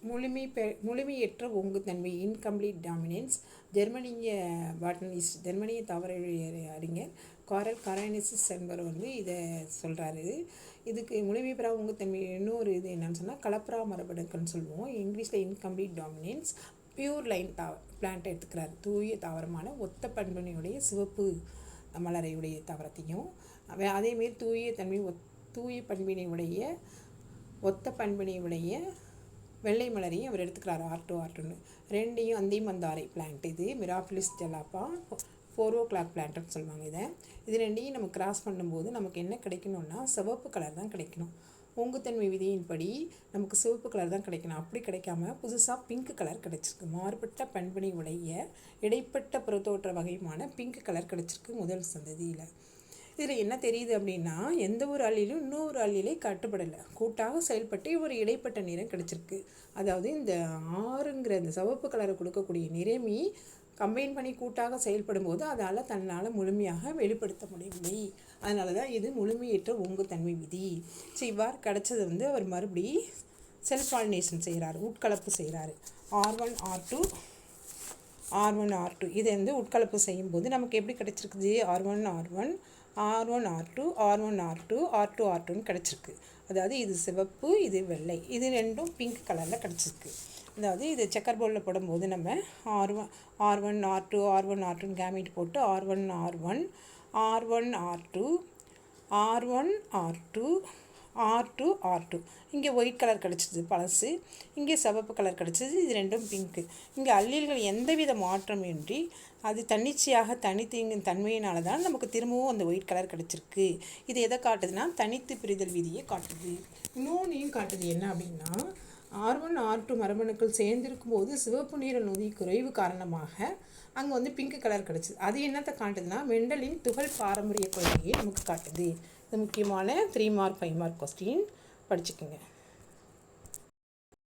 முழுமையற்ற ஒங்குத்தன்மை incomplete dominance. ஜெர்மனிய தாவரவியல் அறிஞர் காரல் கரைனிசிஸ் என்பவர் இதை சொல்கிறாரு. இதுக்கு முழுமை பெறா ஒங்குத்தன்மை இன்னொரு இது என்னன்னு சொன்னால் கலப்ரா மரபணுக்கள்னு சொல்லுவோம். இங்கிலீஷில் இன்கம்ப்ளீட் டாமினன்ஸ். பியூர் லைன் பிளான்ட்டை எடுத்துக்கிறார். தூய தாவரமான ஒத்த பண்பினையுடைய சிவப்பு மலரையுடைய தாவரத்தையும் அதேமாரி தூய பண்பினையுடைய ஒத்த பண்பினையுடைய வெள்ளை மலரையும் அவர் எடுத்துக்கிறார். R2 ரெண்டையும் அந்திமந்தாரை பிளான்ட். இது மிராபிலிஸ் ஜலாப்பா 4 o'clock பிளான்ட்னு சொல்லுவாங்க. இது ரெண்டையும் நம்ம கிராஸ் பண்ணும்போது நமக்கு என்ன கிடைக்கணும்னா சிவப்பு கலர் தான் கிடைக்கணும். ஒங்குத்தன்மை விதியின்படி நமக்கு சிவப்பு கலர் தான் கிடைக்கணும். அப்படி கிடைக்காம புதுசாக பிங்க் கலர் கிடச்சிருக்கு. மாறுபட்ட பண்பினை உடைய இடைப்பட்ட புறத்தோற்ற வகையான பிங்க் கலர் கிடச்சிருக்கு முதல் சந்ததியில். இதில் என்ன தெரியுது அப்படின்னா எந்த ஒரு அள்ளிலும் இன்னொரு அள்ளிலே கட்டுப்படலை. கூட்டாக செயல்பட்டு ஒரு இடைப்பட்ட நிறம் கிடச்சிருக்கு. அதாவது இந்த ஆறுங்கிற இந்த சிவப்பு கலரை கொடுக்கக்கூடிய நிறமி கம்பைன் பண்ணி கூட்டாக செயல்படும் போது அதால் தன்னால் முழுமையாக வெளிப்படுத்த முடியவில்லை. அதனால தான் இது முழுமையற்ற ஒங்குத்தன்மை விதி. இவ்வாறு கிடச்சது அவர் மறுபடி செல்ஃப் பாலினேஷன் செய்கிறார், உட்கலப்பு செய்கிறாரு. R1R2 இதை உட்கலப்பு செய்யும்போது நமக்கு எப்படி கிடச்சிருக்குது? R1R1 R1R2 R1R2 R2R2ன்னு கிடச்சிருக்கு. அதாவது இது சிவப்பு, இது வெள்ளை, இது ரெண்டும் பிங்க் கலரில் கிடச்சிருக்கு. அதாவது இது செக்கர் போர்டில் போடும்போது நம்ம R1R2 R1R2ன்னு கேமிட் போட்டு R1R1 R1R2 R1R2 R2R2 இங்கே ஒயிட் கலர் கிடச்சிது பழசு, இங்கே சிவப்பு கலர் கிடச்சிது, இது ரெண்டும் பிங்க்கு. இங்கே அல்லீல்கள் எந்தவித மாற்றமின்றி அது தன்னிச்சையாக தனித்தீங்கின் தன்மையினால தான் நமக்கு திரும்பவும் அந்த ஒயிட் கலர் கிடச்சிருக்கு. இது எதை காட்டுதுன்னா தனித்து பிரிதல் விதியை காட்டுது. இன்னொன்றையும் காட்டுது. என்ன அப்படின்னா R1R2 மரபணுக்கள் சேர்ந்திருக்கும் போது சிவப்பு நிற நொதி குறைவு காரணமாக அங்கே பிங்க் கலர் கிடச்சிது. அது என்னத்தை காட்டுதுன்னா மெண்டலின் துகள் பாரம்பரிய கொள்கையை நமக்கு காட்டுது. இது முக்கியமான 3 மார்க் 5 மார்க் கொஸ்டின் படிச்சுக்கோங்க.